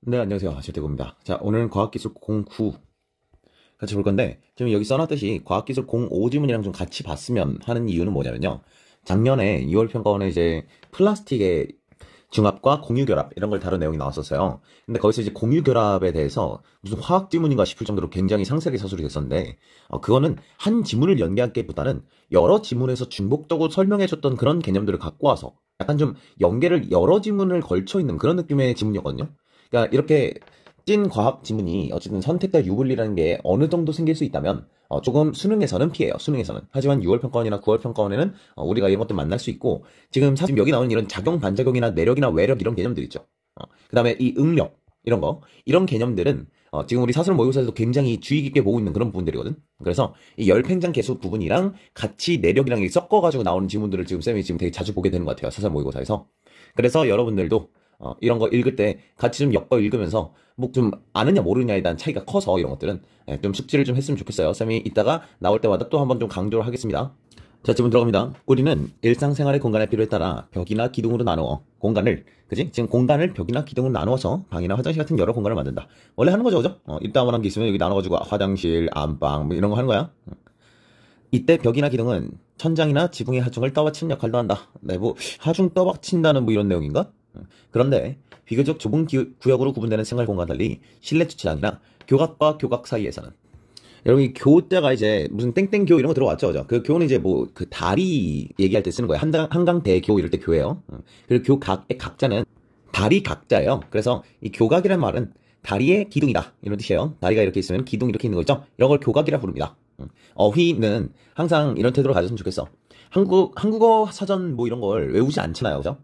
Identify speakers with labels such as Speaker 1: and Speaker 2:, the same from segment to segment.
Speaker 1: 네, 안녕하세요. 최태구입니다. 자, 오늘은 과학기술 09 같이 볼 건데, 지금 여기 써놨듯이 과학기술 05 지문이랑 좀 같이 봤으면 하는 이유는 뭐냐면요. 작년에 2월 평가원에 이제 플라스틱의 중합과 공유결합 이런 걸 다룬 내용이 나왔었어요. 근데 거기서 이제 공유결합에 대해서 무슨 화학 지문인가 싶을 정도로 굉장히 상세하게 서술이 됐었는데, 그거는 한 지문을 연계하기보다는 여러 지문에서 중복적으로 설명해줬던 그런 개념들을 갖고 와서 약간 좀 연계를 여러 지문을 걸쳐 있는 그런 느낌의 지문이었거든요. 그러니까 이렇게 찐 과학 지문이 어쨌든 선택과 유불리라는 게 어느 정도 생길 수 있다면 조금 수능에서는 피해요. 수능에서는. 하지만 6월 평가원이나 9월 평가원에는 우리가 이런 것들 만날 수 있고 지금 사실 여기 나오는 이런 작용, 반작용이나 내력이나 외력 이런 개념들 있죠. 그 다음에 이 응력 이런 거 이런 개념들은 지금 우리 사설 모의고사에서도 굉장히 주의 깊게 보고 있는 그런 부분들이거든. 그래서 이 열팽장 계수 부분이랑 같이 내력이랑 섞어가지고 나오는 지문들을 지금 쌤이 지금 되게 자주 보게 되는 것 같아요. 사설 모의고사에서. 그래서 여러분들도 이런 거 읽을 때 같이 좀 엮어 읽으면서 뭐 좀 아느냐 모르느냐에 대한 차이가 커서 이런 것들은 좀 숙지를 좀 했으면 좋겠어요. 쌤이 이따가 나올 때마다 또 한번 좀 강조를 하겠습니다. 자, 지금 들어갑니다. 우리는 일상생활의 공간의 필요에 따라 벽이나 기둥으로 나누어 공간을, 그지? 지금 공간을 벽이나 기둥으로 나누어서 방이나 화장실 같은 여러 공간을 만든다. 원래 하는 거죠, 그죠? 이따만한 게 있으면 여기 나눠가지고 화장실, 안방 뭐 이런 거 하는 거야. 이때 벽이나 기둥은 천장이나 지붕의 하중을 떠받치는 역할도 한다. 네, 뭐 하중 떠받친다는 뭐 이런 내용인가? 그런데 비교적 좁은 구역으로 구분되는 생활 공간과 달리 실내 주차장이나 교각과 교각 사이에서는 여러분 이 교자가 이제 무슨 땡땡교 이런 거 들어왔죠, 그죠? 그 교는 이제 뭐 그 다리 얘기할 때 쓰는 거예요. 한강대교 이럴 때 교예요. 그리고 교각의 각자는 다리 각자예요. 그래서 이 교각이라는 말은 다리의 기둥이다 이런 뜻이에요. 다리가 이렇게 있으면 기둥 이렇게 있는 거 있죠? 이런 걸 교각이라 부릅니다. 어휘는 항상 이런 태도를 가졌으면 좋겠어. 한국어 사전 뭐 이런 걸 외우지 않잖아요, 그죠?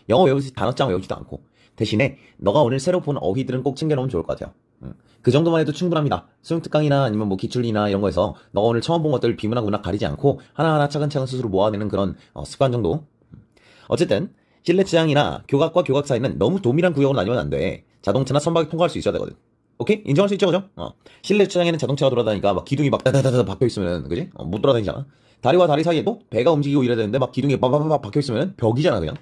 Speaker 1: 영어 외우지 단어장 외우지도 않고 대신에 너가 오늘 새로 본 어휘들은 꼭 챙겨놓으면 좋을 것 같아요. 그 정도만 해도 충분합니다. 수능 특강이나 아니면 뭐 기출이나 이런 거에서 너가 오늘 처음 본 것들 비문학 문학 가리지 않고 하나하나 차근차근 스스로 모아내는 그런 습관 정도. 어쨌든 실내 주차장이나 교각과 교각 사이는 너무 도밀한 구역으로 나뉘면 안 돼. 자동차나 선박이 통과할 수 있어야 되거든. 오케이? 인정할 수 있죠, 그죠? 실내 주차장에는 자동차가 돌아다니까 막 기둥이 막 다다다다 박혀있으면, 그지? 못 돌아다니잖아. 다리와 다리 사이에도 배가 움직이고 이래야 되는데 막 기둥이 빠바바바 박혀있으면 벽이잖아, 그냥.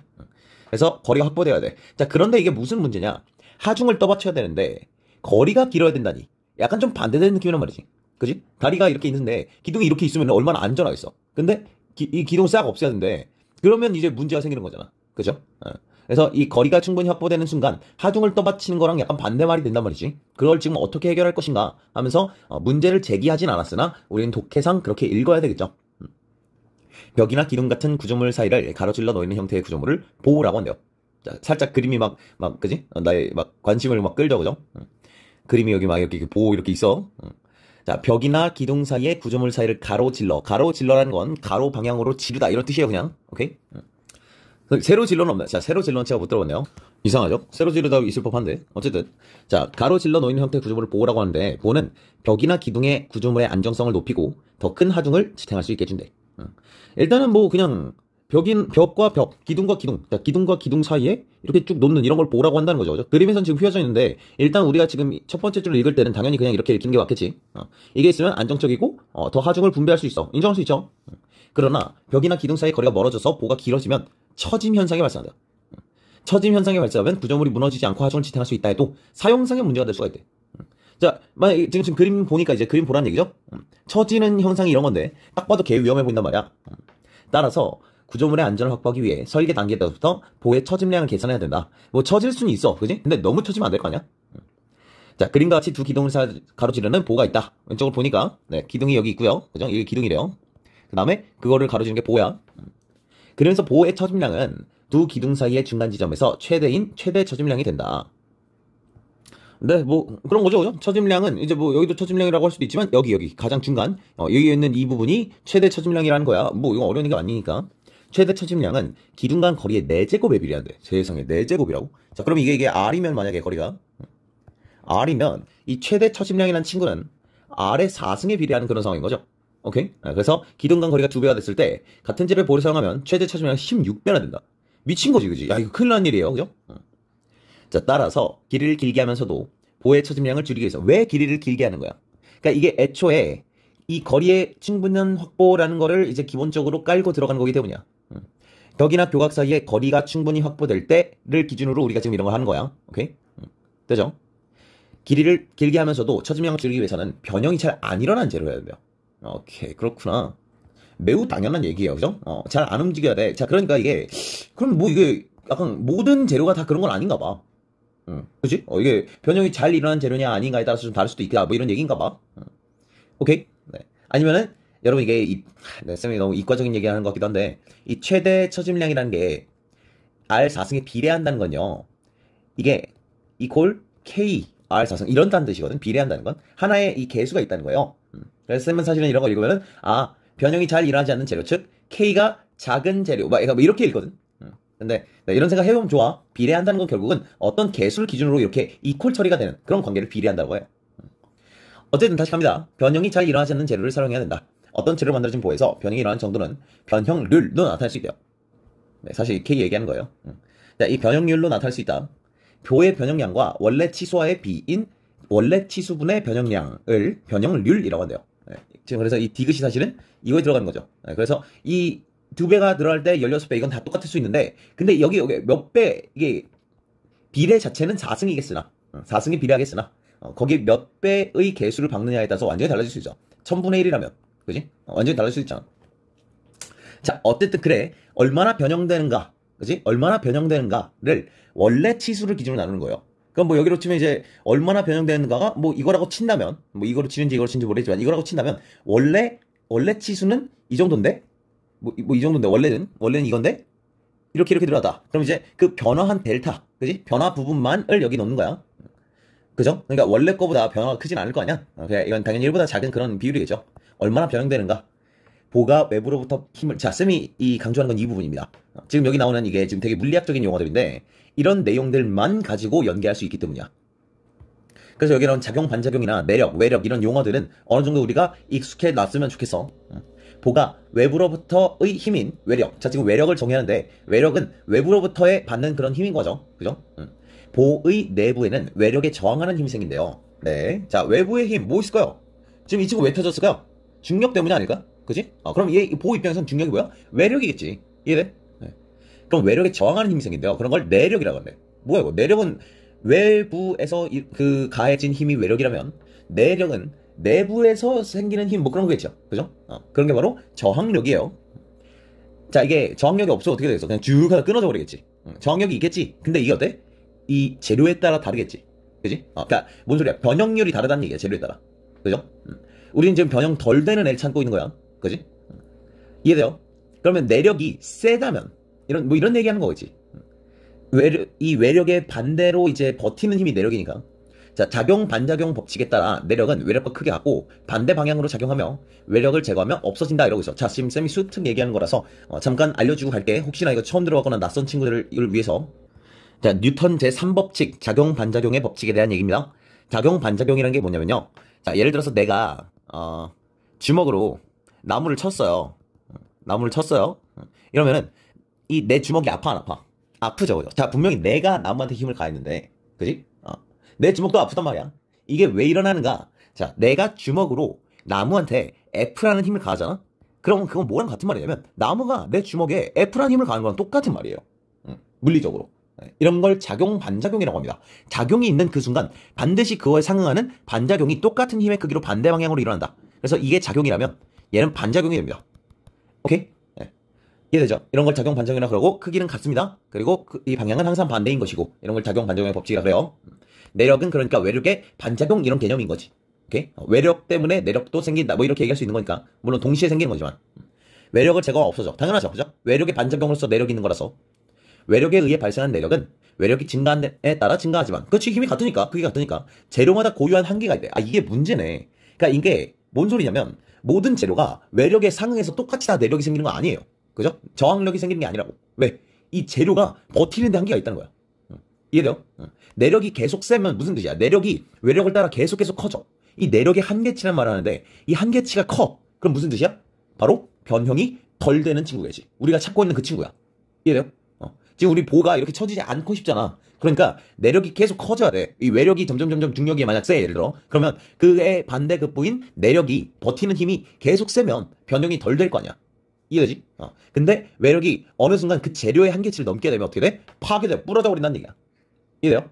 Speaker 1: 그래서 거리가 확보돼야 돼. 자, 그런데 이게 무슨 문제냐? 하중을 떠받쳐야 되는데 거리가 길어야 된다니. 약간 좀 반대되는 느낌이란 말이지. 그지? 다리가 이렇게 있는데 기둥이 이렇게 있으면 얼마나 안전하겠어. 근데 이 기둥을 싹 없애야 되는데 그러면 이제 문제가 생기는 거잖아. 그죠? 그래서 이 거리가 충분히 확보되는 순간 하중을 떠받치는 거랑 약간 반대말이 된단 말이지. 그걸 지금 어떻게 해결할 것인가 하면서 문제를 제기하진 않았으나 우리는 독해상 그렇게 읽어야 되겠죠. 벽이나 기둥 같은 구조물 사이를 가로질러 놓이는 형태의 구조물을 보호라고 한대요. 자, 살짝 그림이 그지? 나의 관심을 끌죠, 그죠? 그림이 여기 이렇게 보호 이렇게 있어. 자, 벽이나 기둥 사이의 구조물 사이를 가로질러라는 건 가로 방향으로 지르다 이런 뜻이에요, 그냥. 오케이? 세로 질러는 없나요? 자, 세로 질러는 제가 못 들어봤네요. 이상하죠? 세로 질러다 있을 법한데. 어쨌든. 자, 가로 질러 놓이는 형태의 구조물을 보호라고 하는데, 보호는 벽이나 기둥의 구조물의 안정성을 높이고 더 큰 하중을 지탱할 수 있게 해준대. 일단은 뭐 그냥 벽과 벽, 기둥과 기둥, 자, 기둥과 기둥 사이에 이렇게 쭉 놓는 이런 걸 보호라고 한다는 거죠. 그죠? 그림에선 지금 휘어져 있는데, 일단 우리가 지금 첫 번째 줄을 읽을 때는 당연히 그냥 이렇게 읽는 게 맞겠지. 이게 있으면 안정적이고, 더 하중을 분배할 수 있어. 인정할 수 있죠? 그러나 벽이나 기둥 사이 거리가 멀어져서 보호가 길어지면 처짐 현상이 발생한다. 처짐 현상이 발생하면 구조물이 무너지지 않고 하중을 지탱할 수 있다 해도 사용상의 문제가 될 수가 있대. 자, 만약 지금 그림 보니까 이제 그림 보라는 얘기죠? 처지는 현상이 이런 건데 딱 봐도 개 위험해 보인단 말이야. 따라서 구조물의 안전을 확보하기 위해 설계 단계 때부터 보호의 처짐량을 계산해야 된다. 뭐 처질 수는 있어, 그지? 근데 너무 처지면 안 될 거 아니야? 자, 그림과 같이 두 기둥을 가로지르는 보호가 있다. 왼쪽을 보니까 네, 기둥이 여기 있고요, 그죠? 이게 기둥이래요. 그 다음에 그거를 가로지르는 게 보호야. 그러면서 보호의 처짐량은 두 기둥 사이의 중간 지점에서 최대 처짐량이 된다. 네, 뭐 그런 거죠, 그죠? 처짐량은 이제 뭐 여기도 처짐량이라고 할 수도 있지만 여기 가장 중간 여기 있는 이 부분이 최대 처짐량이라는 거야. 뭐 이거 어려운 게 아니니까. 최대 처짐량은 기둥 간 거리의 4제곱에 비례한대. 세상에 4제곱이라고? 자, 그럼 이게 R이면 만약에 거리가 R이면 이 최대 처짐량이라는 친구는 R의 4승에 비례하는 그런 상황인 거죠. 오케이? 그래서 기둥 간 거리가 2배가 됐을 때 같은 재를 보호를 사용하면 최대 처짐량이 16배나 된다. 미친 거지, 그지? 야, 이거 큰일 난 일이에요, 그죠? 자, 따라서 길이를 길게 하면서도 보호의 처짐량을 줄이기 위해서 왜 길이를 길게 하는 거야? 그러니까 이게 애초에 이 거리의 충분한 확보라는 거를 이제 기본적으로 깔고 들어가는 거기 때문이야. 벽이나 교각 사이의 거리가 충분히 확보될 때를 기준으로 우리가 지금 이런 걸 하는 거야. 오케이? 되죠? 길이를 길게 하면서도 처짐량을 줄이기 위해서는 변형이 잘 안 일어나는 재료여야 돼요. 오케이, 그렇구나. 매우 당연한 얘기예요, 그죠? 잘 안 움직여야 돼. 자, 그러니까 이게, 그럼 뭐 이게 약간 모든 재료가 다 그런 건 아닌가 봐. 그지? 이게 변형이 잘 일어나는 재료냐 아닌가에 따라서 좀 다를 수도 있다. 뭐 이런 얘기인가 봐. 오케이? 네. 아니면은, 여러분 이게, 네, 쌤이 너무 이과적인 얘기 하는 것 같기도 한데, 이 최대 처짐량이라는 게 R4승에 비례한다는 건요. 이게, 이퀄 K R4승, 이런다는 뜻이거든. 비례한다는 건. 하나의 이 개수가 있다는 거예요. 그래서 쌤은 사실은 이런 거 읽으면은, 변형이 잘 일어나지 않는 재료, 즉, K가 작은 재료, 막 이렇게 읽거든. 근데 네, 이런 생각 해보면 좋아. 비례한다는 건 결국은 어떤 개수를 기준으로 이렇게 이퀄 처리가 되는 그런 관계를 비례한다고 해요. 어쨌든 다시 갑니다. 변형이 잘 일어나지 않는 재료를 사용해야 된다. 어떤 재료를 만들어진 보에서 변형이 일어나는 정도는 변형률로 나타날 수 있대요. 네, 사실 K 얘기하는 거예요. 자, 이 변형률로 나타날 수 있다. 표의 변형량과 원래 치수와의 비인 원래 치수분의 변형량을 변형률이라고 한대요. 네, 지금 그래서 이 디귿이 사실은 이거에 들어가는 거죠. 네, 그래서 이 2배가 늘어날 때 16배 이건 다 똑같을 수 있는데 근데 여기 몇 배 이게 비례 자체는 4승이겠으나 4승이 비례하겠으나 거기 몇 배의 개수를 박느냐에 따라서 완전히 달라질 수 있죠. 1000분의 1이라면 그지? 완전히 달라질 수 있잖아. 자, 어쨌든 그래 얼마나 변형되는가 그지? 얼마나 변형되는가를 원래 치수를 기준으로 나누는 거예요. 그럼 뭐 여기로 치면 이제 얼마나 변형되는가가 뭐 이거라고 친다면 뭐 이거로 치는지 이거로 치는지 모르겠지만 이거라고 친다면 원래 치수는 이 정도인데 뭐 이 정도인데 원래는 이건데 이렇게 들어가다. 그럼 이제 그 변화한 델타, 그지? 변화 부분만을 여기 넣는 거야. 그죠? 그러니까 원래 거보다 변화가 크진 않을 거 아니야? 그냥 이건 당연히 1보다 작은 그런 비율이겠죠. 얼마나 변형되는가? 보가 외부로부터 힘을, 자, 쌤이 이 강조하는 건 이 부분입니다. 지금 여기 나오는 이게 지금 되게 물리학적인 용어들인데 이런 내용들만 가지고 연계할 수 있기 때문이야. 그래서 여기 이런 작용, 반작용이나 내력, 외력 이런 용어들은 어느 정도 우리가 익숙해 놨으면 좋겠어. 보가 외부로부터의 힘인 외력. 자, 지금 외력을 정의하는데 외력은 외부로부터의 받는 그런 힘인 거죠. 그죠? 보의 내부에는 외력에 저항하는 힘이 생긴대요. 네. 자, 외부의 힘 뭐 있을까요? 지금 이 친구 왜 터졌을까요? 중력 때문이 아닐까? 그지? 그럼 얘 보 입장에서는 중력이 뭐야? 외력이겠지. 이해돼? 네. 그럼 외력에 저항하는 힘이 생긴대요. 그런 걸 내력이라고 한대. 뭐야 이거? 내력은 외부에서 그 가해진 힘이 외력이라면 내력은 내부에서 생기는 힘, 뭐 그런 거겠죠. 그죠? 그런 게 바로 저항력이에요. 자, 이게 저항력이 없어 어떻게 되겠어? 그냥 쭉 하다 끊어져 버리겠지. 저항력이 있겠지. 근데 이게 어때? 이 재료에 따라 다르겠지. 그지? 그러니까 뭔 소리야? 변형률이 다르다는 얘기야, 재료에 따라. 그죠? 우리는 지금 변형 덜 되는 애를 찾고 있는 거야. 그지? 이해돼요? 그러면 내력이 세다면 이런 얘기 하는 거겠지. 이 외력의 반대로 이제 버티는 힘이 내력이니까. 자, 작용, 반작용 법칙에 따라 내력은 외력과 크게 같고 반대 방향으로 작용하며 외력을 제거하면 없어진다 이러고 있어. 자, 지금 쌤이 수특 얘기하는 거라서 잠깐 알려주고 갈게. 혹시나 이거 처음 들어봤거나 낯선 친구들을 위해서. 자, 뉴턴 제3법칙, 작용, 반작용의 법칙에 대한 얘기입니다. 작용, 반작용이라는 게 뭐냐면요. 자, 예를 들어서 내가 주먹으로 나무를 쳤어요. 이러면은 이 내 주먹이 아파 안 아파? 아프죠, 그죠? 자, 분명히 내가 나무한테 힘을 가했는데, 그지? 내 주먹도 아프단 말이야. 이게 왜 일어나는가? 자, 내가 주먹으로 나무한테 F라는 힘을 가하잖아? 그러면 그건 뭐랑 같은 말이냐면, 나무가 내 주먹에 F라는 힘을 가하는 거랑 똑같은 말이에요. 물리적으로. 이런 걸 작용, 반작용이라고 합니다. 작용이 있는 그 순간, 반드시 그거에 상응하는 반작용이 똑같은 힘의 크기로 반대 방향으로 일어난다. 그래서 이게 작용이라면, 얘는 반작용이 됩니다. 오케이? 네. 이해되죠? 이런 걸 작용, 반작용이라고 그러고, 크기는 같습니다. 그리고 이 방향은 항상 반대인 것이고, 이런 걸 작용, 반작용의 법칙이라고 그래요. 내력은 그러니까 외력의 반작용 이런 개념인 거지. 오케이? 외력 때문에 내력도 생긴다. 뭐 이렇게 얘기할 수 있는 거니까. 물론 동시에 생기는 거지만. 외력을 제거하면 없어져. 당연하죠. 그죠? 외력의 반작용으로서 내력이 있는 거라서. 외력에 의해 발생한 내력은 외력이 증가한 에 따라 증가하지만 그렇지 힘이 같으니까 크기가 같으니까 재료마다 고유한 한계가 있대. 이게 문제네. 그러니까 이게 뭔 소리냐면 모든 재료가 외력에 상응해서 똑같이 다 내력이 생기는 거 아니에요. 그죠? 저항력이 생기는 게 아니라고. 왜? 이 재료가 버티는 데 한계가 있다는 거야. 이해돼요? 내력이 계속 세면 무슨 뜻이야? 내력이 외력을 따라 계속 커져. 이 내력의 한계치란 말을 하는데 이 한계치가 커. 그럼 무슨 뜻이야? 바로 변형이 덜 되는 친구겠지. 우리가 찾고 있는 그 친구야. 이해돼요? 지금 우리 보가 이렇게 쳐지지 않고 싶잖아. 그러니까 내력이 계속 커져야 돼. 이 외력이 점점 중력이 만약 세 예를 들어. 그러면 그의 반대급부인 내력이 버티는 힘이 계속 세면 변형이 덜 될 거 아니야. 이해되지? 근데 외력이 어느 순간 그 재료의 한계치를 넘게 되면 어떻게 돼? 파괴돼. 부러져 버린다는 얘기야. 이해돼요?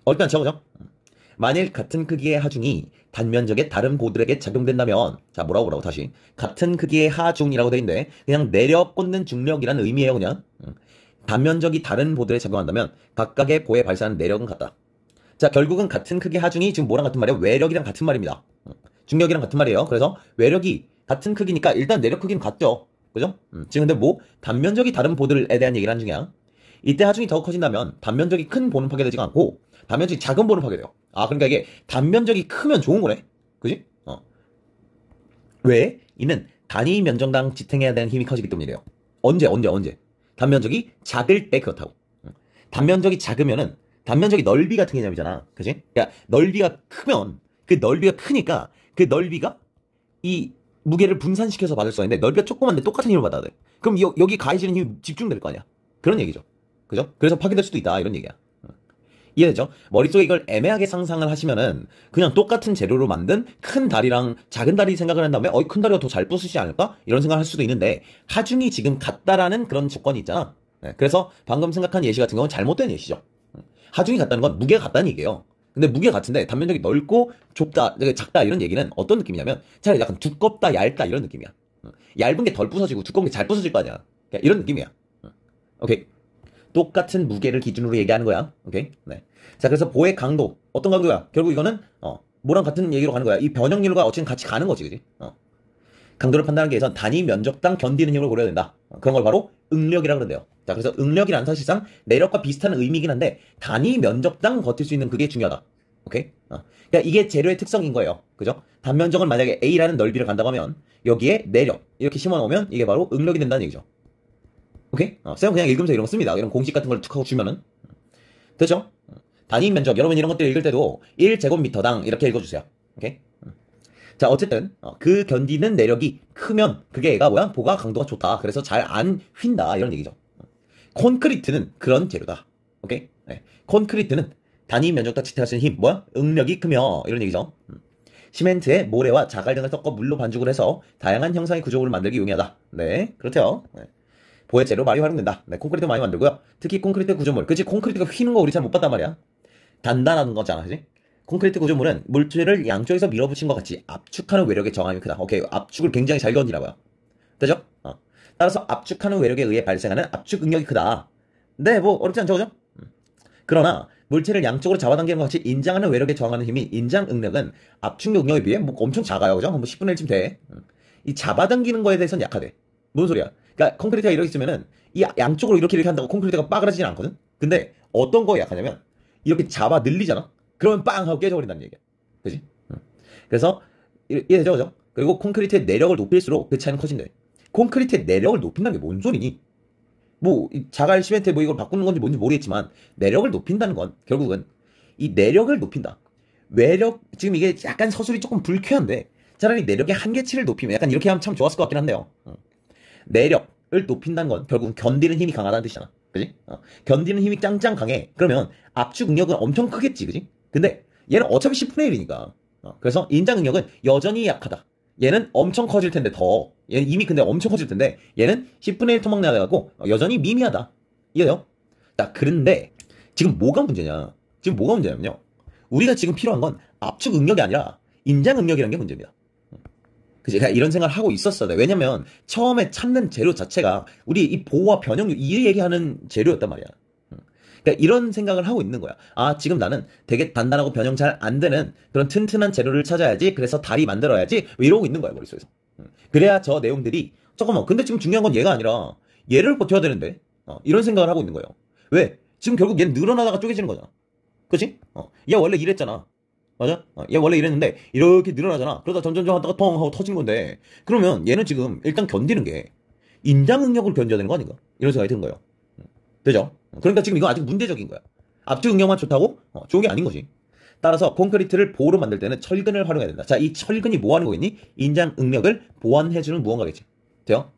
Speaker 1: 일단 적어줘. 만일 같은 크기의 하중이 단면적의 다른 보들에게 작용된다면, 자, 뭐라고 다시. 같은 크기의 하중이라고 돼 있는데, 그냥 내려 꽂는 중력이란 의미예요, 그냥. 단면적이 다른 보들에 작용한다면, 각각의 보에 발사하는 내력은 같다. 자, 결국은 같은 크기의 하중이 지금 뭐랑 같은 말이에요? 외력이랑 같은 말입니다. 중력이랑 같은 말이에요. 그래서 외력이 같은 크기니까 일단 내력 크기는 같죠. 그죠? 지금 근데 뭐, 단면적이 다른 보들에 대한 얘기를 하는 중이야. 이때 하중이 더 커진다면, 단면적이 큰 보는 파괴되지가 않고, 단면적이 작은 보는 파괴돼요. 아, 그러니까 이게 단면적이 크면 좋은 거네? 그지? 왜? 이는 단위 면적당 지탱해야 되는 힘이 커지기 때문이래요. 언제? 단면적이 작을 때 그렇다고. 단면적이 작으면은, 단면적이 넓이 같은 개념이잖아. 그지? 그러니까 넓이가 크면, 그 넓이가 크니까, 그 넓이가 이 무게를 분산시켜서 받을 수 있는데, 넓이가 조그만데 똑같은 힘을 받아야 돼. 그럼 여기 가해지는 힘이 집중될 거 아니야. 그런 얘기죠. 그죠? 그래서 파괴될 수도 있다. 이런 얘기야. 이해되죠? 머릿속에 이걸 애매하게 상상을 하시면은 그냥 똑같은 재료로 만든 큰 다리랑 작은 다리 생각을 한 다음에 큰 다리가 더 잘 부수지 않을까? 이런 생각을 할 수도 있는데 하중이 지금 같다라는 그런 조건이 있잖아. 네, 그래서 방금 생각한 예시 같은 경우는 잘못된 예시죠. 하중이 같다는 건 무게가 같다는 얘기예요. 근데 무게가 같은데 단면적이 넓고 좁다, 작다 이런 얘기는 어떤 느낌이냐면 차라리 약간 두껍다, 얇다 이런 느낌이야. 얇은 게 덜 부서지고 두꺼운 게 잘 부서질 거 아니야. 이런 느낌이야. 오케이. 똑같은 무게를 기준으로 얘기하는 거야. 오케이? 네. 자, 그래서 보의 강도. 어떤 강도야? 결국 이거는, 뭐랑 같은 얘기로 가는 거야. 이 변형률과 어쨌든 같이 가는 거지, 그지? 강도를 판단하기 위해선 단위 면적당 견디는 힘을 고려해야 된다. 그런 걸 바로 응력이라고 그러는데요. 자, 그래서 응력이란 사실상 내력과 비슷한 의미이긴 한데, 단위 면적당 버틸 수 있는 그게 중요하다. 오케이? 그러니까 이게 재료의 특성인 거예요. 그죠? 단면적은 만약에 A라는 넓이를 간다고 하면, 여기에 내력, 이렇게 심어 놓으면 이게 바로 응력이 된다는 얘기죠. 오케이? 쌤은 그냥 읽으면서 이런 거 씁니다. 이런 공식 같은 걸 툭 하고 주면은. 됐죠? 단위 면적. 여러분 이런 것들 읽을 때도 1제곱미터당 이렇게 읽어주세요. 오케이? 자, 어쨌든, 그 견디는 내력이 크면 그게 얘가 뭐야? 보가 강도가 좋다. 그래서 잘 안 휜다. 이런 얘기죠. 콘크리트는 그런 재료다. 오케이? 네. 콘크리트는 단위 면적당 지탱할 수 있는 힘, 뭐야? 응력이 크며. 이런 얘기죠. 시멘트에 모래와 자갈 등을 섞어 물로 반죽을 해서 다양한 형상의 구조물을 만들기 용이하다. 네, 그렇대요. 네. 보의 재료 많이 활용된다. 네, 콘크리트 많이 만들고요. 특히 콘크리트 구조물. 그치, 콘크리트가 휘는 거 우리 잘 못 봤단 말이야. 단단한 거잖아, 그치? 콘크리트 구조물은 물체를 양쪽에서 밀어붙인 것 같이 압축하는 외력의 저항이 크다. 오케이, 압축을 굉장히 잘 견디라고요. 되죠? 따라서 압축하는 외력에 의해 발생하는 압축 응력이 크다. 네, 뭐 어렵지 않죠, 그죠? 그러나 물체를 양쪽으로 잡아당기는 것 같이 인장하는 외력에 저항하는 힘인 인장 응력은 압축 응력에 비해 뭐 엄청 작아요, 그죠? 뭐 10분의 1쯤 돼. 이 잡아당기는 거에 대해서는 약하대. 뭔 소리야? 그러니까 콘크리트가 이렇게 있으면은 이 양쪽으로 이렇게 한다고 콘크리트가 빠그라지진 않거든. 근데 어떤 거에 약하냐면 이렇게 잡아 늘리잖아. 그러면 빵 하고 깨져버린다는 얘기야. 그지? 그래서 이해되죠, 그죠? 그리고 콘크리트의 내력을 높일수록 그 차이는 커진대. 콘크리트의 내력을 높인다는 게 뭔 소리니? 뭐 자갈 시멘트 뭐 이걸 바꾸는 건지 뭔지 모르겠지만 내력을 높인다는 건 결국은 이 내력을 높인다. 외력 지금 이게 약간 서술이 조금 불쾌한데 차라리 내력의 한계치를 높이면 약간 이렇게 하면 참 좋았을 것 같긴 한데요. 내력을 높인다는 건 결국은 견디는 힘이 강하다는 뜻이잖아. 그지? 견디는 힘이 짱짱 강해. 그러면 압축 응력은 엄청 크겠지. 그지? 근데 얘는 어차피 10분의 1이니까. 그래서 인장 응력은 여전히 약하다. 얘는 엄청 커질 텐데 얘는 이미 근데 엄청 커질 텐데 얘는 10분의 1 토막 나가고 여전히 미미하다. 이해요? 자, 그런데 지금 뭐가 문제냐면요. 우리가 지금 필요한 건 압축 응력이 아니라 인장 응력이라는 게 문제입니다. 그치? 그냥 이런 생각을 하고 있었어야 돼. 왜냐면 처음에 찾는 재료 자체가 우리 이 보호와 변형률 이 얘기하는 재료였단 말이야. 그러니까 이런 생각을 하고 있는 거야. 아, 지금 나는 되게 단단하고 변형 잘 안 되는 그런 튼튼한 재료를 찾아야지. 그래서 다리 만들어야지. 이러고 있는 거야, 머릿속에서. 그래야 저 내용들이 잠깐만, 근데 지금 중요한 건 얘가 아니라 얘를 버텨야 되는데 이런 생각을 하고 있는 거예요. 왜? 지금 결국 얘는 늘어나다가 쪼개지는 거잖아. 그치? 얘 원래 이랬잖아. 맞아? 얘 원래 이랬는데 이렇게 늘어나잖아. 그러다 점점점 하다가 텅 하고 터진 건데 그러면 얘는 지금 일단 견디는 게 인장 응력을 견뎌야 되는 거 아닌가? 이런 생각이 드는 거예요. 되죠? 그러니까 지금 이거 아직 문제적인 거야. 압축 응력만 좋다고? 좋은 게 아닌 거지. 따라서 콘크리트를 보호로 만들 때는 철근을 활용해야 된다. 자, 이 철근이 뭐 하는 거겠니? 인장 응력을 보완해주는 무언가겠지. 돼요?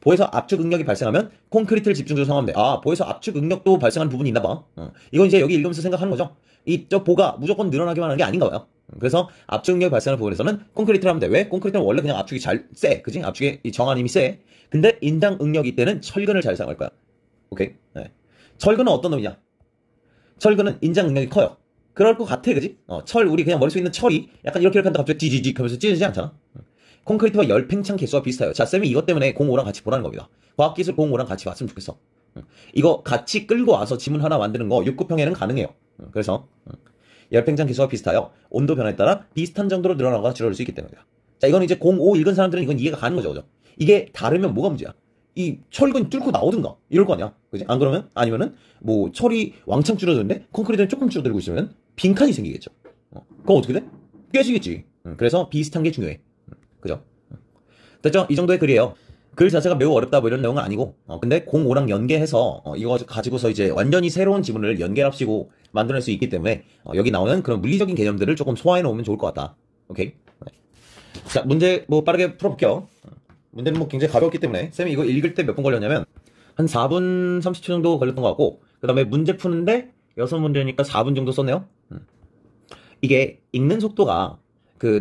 Speaker 1: 보에서 압축 응력이 발생하면 콘크리트를 집중적으로 사용하면 돼. 아, 보에서 압축 응력도 발생하는 부분이 있나 봐. 이건 이제 여기 읽으면서 생각하는 거죠. 저 보가 무조건 늘어나기만 하는 게 아닌가 봐요. 그래서 압축 응력이 발생하는 부분에서는 콘크리트를 하면 돼. 왜? 콘크리트는 원래 그냥 압축이 잘 세. 그지? 압축의 이 정한 힘이 세. 근데 인장 응력이 때는 철근을 잘 사용할 거야. 오케이? 네. 철근은 어떤 놈이냐? 철근은 인장 응력이 커요. 그럴 것 같아, 그지? 우리 그냥 머릿속에 있는 철이 약간 이렇게 한다 갑자기 지지직 하면서 찢어지지 않잖아. 콘크리트와 열팽창 개수와 비슷해요. 자, 쌤이 이것 때문에 05랑 같이 보라는 겁니다. 과학기술 05랑 같이 봤으면 좋겠어. 이거 같이 끌고 와서 지문 하나 만드는 거 6급형에는 가능해요. 그래서 열팽창 개수와 비슷하여 온도 변화에 따라 비슷한 정도로 늘어나거나 줄어들 수 있기 때문이다. 자, 이건 이제 05 읽은 사람들은 이건 이해가 가는 거죠, 그죠? 이게 다르면 뭐가 문제야? 이 철근 뚫고 나오든가 이럴 거 아니야, 그지? 안 그러면 아니면은 뭐 철이 왕창 줄어드는데 콘크리트는 조금 줄어들고 있으면 빈칸이 생기겠죠. 그럼 어떻게 돼? 깨지겠지. 그래서 비슷한 게 중요해. 그죠? 됐죠? 이 정도의 글이에요. 글 자체가 매우 어렵다 뭐 이런 내용은 아니고 근데 05랑 연계해서 이거 가지고서 이제 완전히 새로운 지문을 연결합시고 만들어낼 수 있기 때문에 여기 나오는 그런 물리적인 개념들을 조금 소화해 놓으면 좋을 것 같다. 오케이? 네. 자, 문제 뭐 빠르게 풀어볼게요. 문제는 뭐 굉장히 가볍기 때문에 쌤이 이거 읽을 때 몇 분 걸렸냐면 한 4분 30초 정도 걸렸던 것 같고 그 다음에 문제 푸는데 6문제니까 4분 정도 썼네요. 이게 읽는 속도가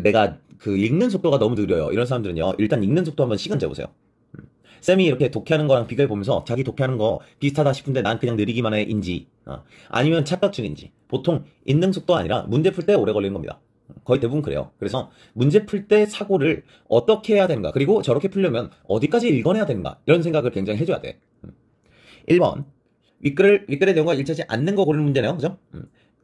Speaker 1: 내가 읽는 속도가 너무 느려요. 이런 사람들은요, 일단 읽는 속도 한번 시간 재보세요. 쌤이 이렇게 독해하는 거랑 비교해 보면서 자기 독해하는 거 비슷하다 싶은데 난 그냥 느리기만 해인지 아니면 착각 중인지. 보통 읽는 속도가 아니라 문제 풀 때 오래 걸리는 겁니다. 거의 대부분 그래요. 그래서 문제 풀 때 사고를 어떻게 해야 되는가, 그리고 저렇게 풀려면 어디까지 읽어내야 되는가, 이런 생각을 굉장히 해줘야 돼. 1번 윗글의 내용과 일치하지 않는 거 고르는 문제네요. 그죠?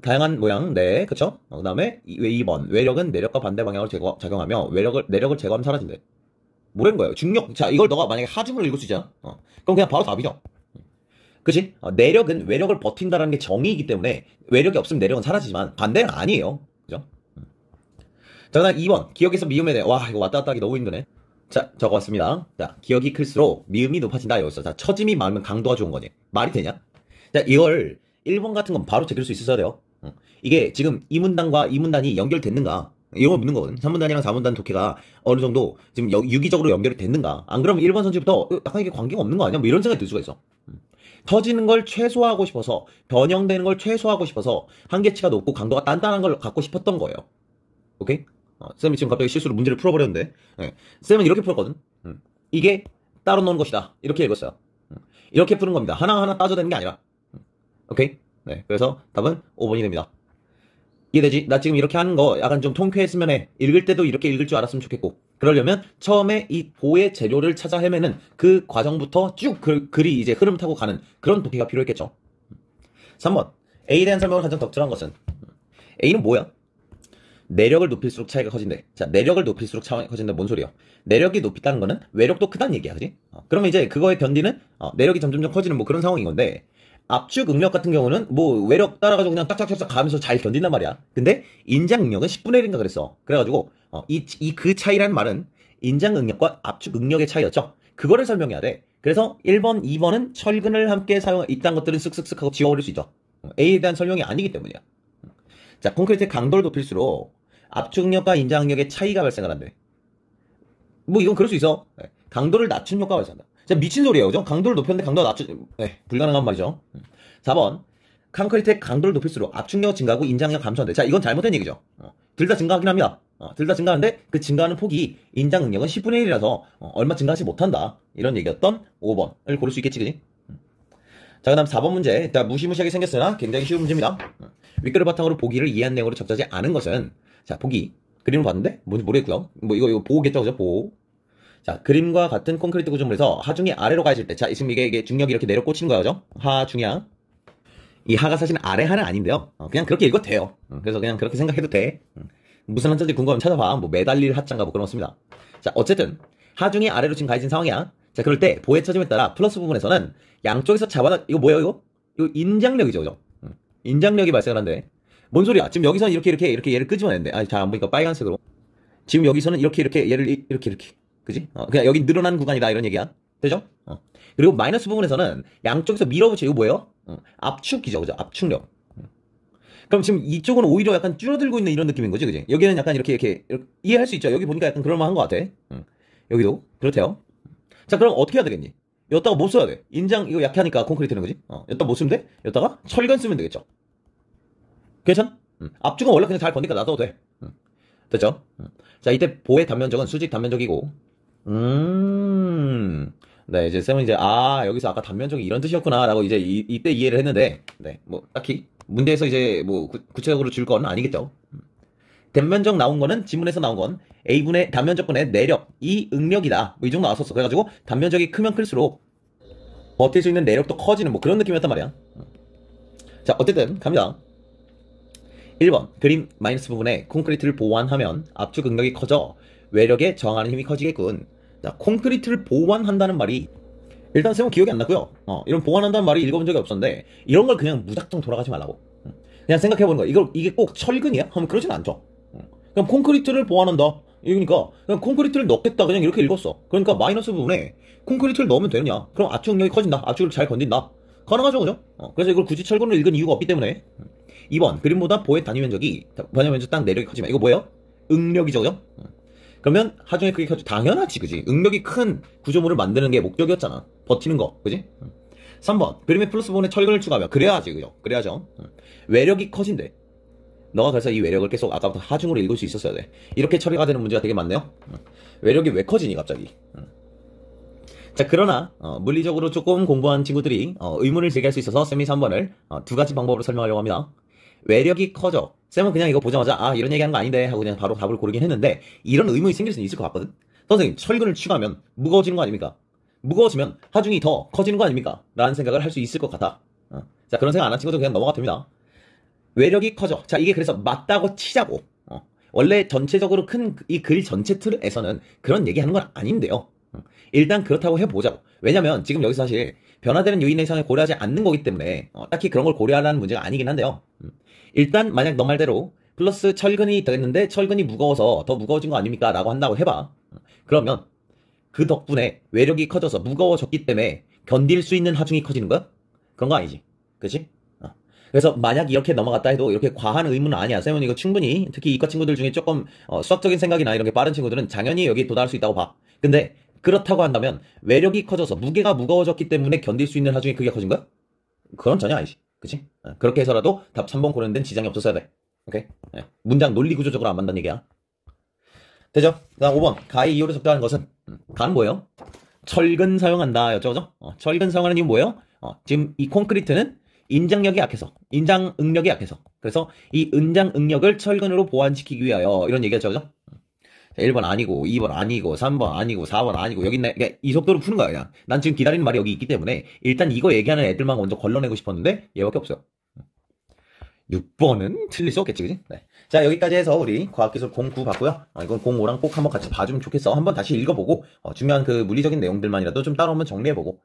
Speaker 1: 다양한 모양, 네, 그쵸? 그 다음에 2번 외력은 내력과 반대 방향으로 작용하며 내력을 제거하면 사라진대. 뭐라는 거예요? 중력. 자, 이걸 너가 만약에 하중으로 읽을 수 있잖아. 그럼 그냥 바로 답이죠. 그치? 내력은 외력을 버틴다라는 게 정의이기 때문에 외력이 없으면 내력은 사라지지만 반대는 아니에요. 그죠? 자, 그 다음 2번 기억에서 미음에 대해. 와, 이거 왔다 갔다 하기 너무 힘드네. 자, 적어왔습니다. 자, 기억이 클수록 미음이 높아진다. 여기서. 자, 처짐이 많으면 강도가 좋은 거지. 말이 되냐? 자, 이걸 1번 같은 건 바로 제낄 수 있어야 돼요. 이게 지금 이 문단과 이 문단이 연결됐는가? 이런 걸 묻는 거거든. 3문단이랑 4문단 독해가 어느 정도 지금 유기적으로 연결이 됐는가? 안 그러면 1번 선지부터 약간 이게 관계가 없는 거 아니야? 뭐 이런 생각이 들 수가 있어. 터지는 걸 최소화하고 싶어서, 변형되는 걸 최소화하고 싶어서 한계치가 높고 강도가 단단한 걸 갖고 싶었던 거예요. 오케이? 쌤이 지금 갑자기 실수로 문제를 풀어버렸는데, 네. 쌤은 이렇게 풀었거든. 이게 따로 노는 것이다. 이렇게 읽었어요. 이렇게 푸는 겁니다. 하나하나 따져대는 게 아니라. 오케이? 네. 그래서 답은 5번이 됩니다. 이해되지? 나 지금 이렇게 하는 거 약간 좀 통쾌했으면 해. 읽을 때도 이렇게 읽을 줄 알았으면 좋겠고. 그러려면 처음에 이 보의 재료를 찾아 헤매는 그 과정부터 쭉 글이 이제 흐름 타고 가는 그런 독해가 필요했겠죠. 3번. A에 대한 설명을 가장 적절한 것은? A는 뭐야? 내력을 높일수록 차이가 커진대. 자, 내력을 높일수록 차이가 커진다. 뭔 소리야? 내력이 높다는 거는 외력도 크다는 얘기야, 그지? 그러면 이제 그거에 견디는 내력이 점점점 커지는 뭐 그런 상황인 건데, 압축 응력 같은 경우는 뭐 외력 따라가지고 그냥 딱딱딱딱 가면서 잘 견딘단 말이야. 근데 인장 응력은 10분의 1인가 그랬어. 그래가지고 그 차이라는 말은 인장 응력과 압축 응력의 차이였죠. 그거를 설명해야 돼. 그래서 1번, 2번은 철근을 함께 이딴 것들은 쓱쓱쓱 하고 지워버릴 수 있죠. A에 대한 설명이 아니기 때문이야. 자, 콘크리트의 강도를 높일수록 압축 응력과 인장 응력의 차이가 발생을 한대. 뭐 이건 그럴 수 있어. 강도를 낮춘 효과가 발생한다. 진짜 미친 소리예요, 그죠? 강도를 높였는데 강도가 불가능한 말이죠. 4번 콘크리트의 강도를 높일수록 압축력 증가하고 인장력 감소한대. 자, 이건 잘못된 얘기죠. 둘 다 증가하긴 합니다. 둘 다 증가하는데 그 증가하는 폭이 인장 응력은 10분의 1이라서 얼마 증가하지 못한다. 이런 얘기였던 5번을 고를 수 있겠지, 그지? 자, 그 다음 4번 문제. 자, 무시무시하게 생겼으나 굉장히 쉬운 문제입니다. 윗글을 바탕으로 보기를 이해한 내용으로 적절하지 않은 것은, 자, 보기 그림을 봤는데 뭔지 모르겠고요. 뭐 이거 보호겠죠, 그죠? 보호. 자, 그림과 같은 콘크리트 구조물에서 하중이 아래로 가해질 때, 자, 지금 이게 중력이 이렇게 내려 꽂히는 거죠? 하중이야. 이 하가 사실은 아래 하는 아닌데요. 그냥 그렇게 읽어도 돼요. 그래서 그냥 그렇게 생각해도 돼. 무슨 한자인지 궁금하면 찾아봐. 뭐 매달릴 하자인가 뭐 그런 거 씁니다. 자, 어쨌든 하중이 아래로 지금 가해진 상황이야. 자, 그럴 때 보의 처짐에 따라 플러스 부분에서는 양쪽에서 이거 뭐예요, 이거? 이거 인장력이죠, 그죠? 인장력이 발생을 한대. 뭔 소리야? 지금 여기서는 이렇게 얘를 끄집어야 되는데. 잘 안 보니까 빨간색으로. 지금 여기서는 이렇게 얘를 이렇게. 그지? 그냥 여기 늘어난 구간이다 이런 얘기야. 되죠? 그리고 마이너스 부분에서는 양쪽에서 밀어붙여. 이거 뭐예요? 압축이죠, 그죠? 압축력. 그럼 지금 이쪽은 오히려 약간 줄어들고 있는 이런 느낌인 거지, 그지? 여기는 약간 이렇게 이해할 수 있죠? 여기 보니까 약간 그럴만한 것 같아. 여기도 그렇대요. 자, 그럼 어떻게 해야 되겠니? 여기다가 뭐 써야 돼? 인장 이거 약하니까 콘크리트는, 그지? 여기다가 뭐 쓰면 돼? 여기다가 철근 쓰면 되겠죠? 괜찮? 압축은 원래 그냥 잘 버니까 놔둬도 돼. 됐죠? 자, 이때 보의 단면적은 수직 단면적이고, 네, 이제 쌤은 이제, 여기서 아까 단면적이 이런 뜻이었구나, 라고 이제 이때 이해를 했는데, 네, 뭐, 딱히, 문제에서 이제 뭐 구체적으로 줄 건 아니겠죠. 단면적 나온 거는 지문에서 나온 건 A분의 단면적분의 내력이 응력이다. 뭐 이 정도 나왔었어. 그래가지고 단면적이 크면 클수록 버틸 수 있는 내력도 커지는 뭐 그런 느낌이었단 말이야. 자, 어쨌든 갑니다. 1번 그림 마이너스 부분에 콘크리트를 보완하면 압축 응력이 커져 외력에 저항하는 힘이 커지겠군. 자, 콘크리트를 보완한다는 말이 일단 쌤은 기억이 안 났고요. 이런 보완한다는 말이 읽어본 적이 없었는데 이런 걸 그냥 무작정 돌아가지 말라고. 그냥 생각해보는 거야. 이게 꼭 철근이야? 하면 그러진 않죠. 그냥 콘크리트를 보완한다. 이러니까 그냥 콘크리트를 넣겠다. 그냥 이렇게 읽었어. 그러니까 마이너스 부분에 콘크리트를 넣으면 되느냐? 그럼 압축 능력이 커진다. 압축을 잘 건든다. 가능하죠, 그죠? 그래서 이걸 굳이 철근을 읽은 이유가 없기 때문에. 2번 그림보다 보의 단위 면적이 딱 내력이 커지면 이거 뭐예요? 응력이죠, 그죠? 그러면 하중의 크기 커지 당연하지, 그지? 응력이 큰 구조물을 만드는 게 목적이었잖아. 버티는 거, 그지? 3번 그림의 플러스 부분에 철근을 추가하면 그래야지, 그죠? 그래야죠. 외력이 커진대. 너가 그래서 이 외력을 계속 아까부터 하중으로 읽을 수 있었어야 돼. 이렇게 처리가 되는 문제가 되게 많네요. 외력이 왜 커지니 갑자기? 자, 그러나 물리적으로 조금 공부한 친구들이 의문을 제기할 수 있어서 쌤이 3번을 두 가지 방법으로 설명하려고 합니다. 외력이 커져. 쌤은 그냥 이거 보자마자 이런 얘기하는 거 아닌데 하고 그냥 바로 답을 고르긴 했는데 이런 의문이 생길 수는 있을 것 같거든. 선생님, 철근을 추가하면 무거워지는 거 아닙니까? 무거워지면 하중이 더 커지는 거 아닙니까? 라는 생각을 할 수 있을 것 같아. 자, 그런 생각 안 한 친구들 그냥 넘어가 됩니다. 외력이 커져. 자, 이게 그래서 맞다고 치자고. 원래 전체적으로 큰 이 글 전체 틀에서는 그런 얘기하는 건 아닌데요. 일단 그렇다고 해보자고. 왜냐면 지금 여기서 사실 변화되는 요인의 상을 고려하지 않는 거기 때문에 딱히 그런 걸 고려하라는 문제가 아니긴 한데요. 일단 만약 너 말대로 플러스 철근이 되겠는데 철근이 무거워서 더 무거워진 거 아닙니까? 라고 한다고 해봐. 그러면 그 덕분에 외력이 커져서 무거워졌기 때문에 견딜 수 있는 하중이 커지는 거야? 그런 거 아니지. 그치? 그래서 만약 이렇게 넘어갔다 해도 이렇게 과한 의문은 아니야. 쌤은 이거 충분히 특히 이과 친구들 중에 조금 수학적인 생각이나 이런 게 빠른 친구들은 당연히 여기 도달할 수 있다고 봐. 근데 그렇다고 한다면 외력이 커져서 무게가 무거워졌기 때문에 견딜 수 있는 하중이 크게 커진 거야? 그건 전혀 아니지. 그치? 그렇게 해서라도 답 3번 고르는 데는 지장이 없었어야 돼. 오케이? 문장 논리 구조적으로 안 맞는다는 얘기야. 되죠? 그다음 5번 가의 이유를 적절하는 것은 가는 뭐예요? 철근 사용한다 였죠, 그죠? 철근 사용하는 이유는 뭐예요? 지금 이 콘크리트는 인장력이 약해서, 인장 응력이 약해서. 그래서 이 인장 응력을 철근으로 보완시키기 위하여 이런 얘기였죠, 그죠? 1번 아니고, 2번 아니고, 3번 아니고, 4번 아니고, 여기 있네. 그러니까 이 속도로 푸는 거야, 그냥. 난 지금 기다리는 말이 여기 있기 때문에 일단 이거 얘기하는 애들만 먼저 걸러내고 싶었는데 얘밖에 없어요. 6번은 틀릴 수 없겠지, 그지? 네. 자, 여기까지 해서 우리 과학기술 09 봤고요. 이건 05랑 꼭 한번 같이 봐주면 좋겠어. 한번 다시 읽어보고 중요한 그 물리적인 내용들만이라도 좀 따로 한번 정리해보고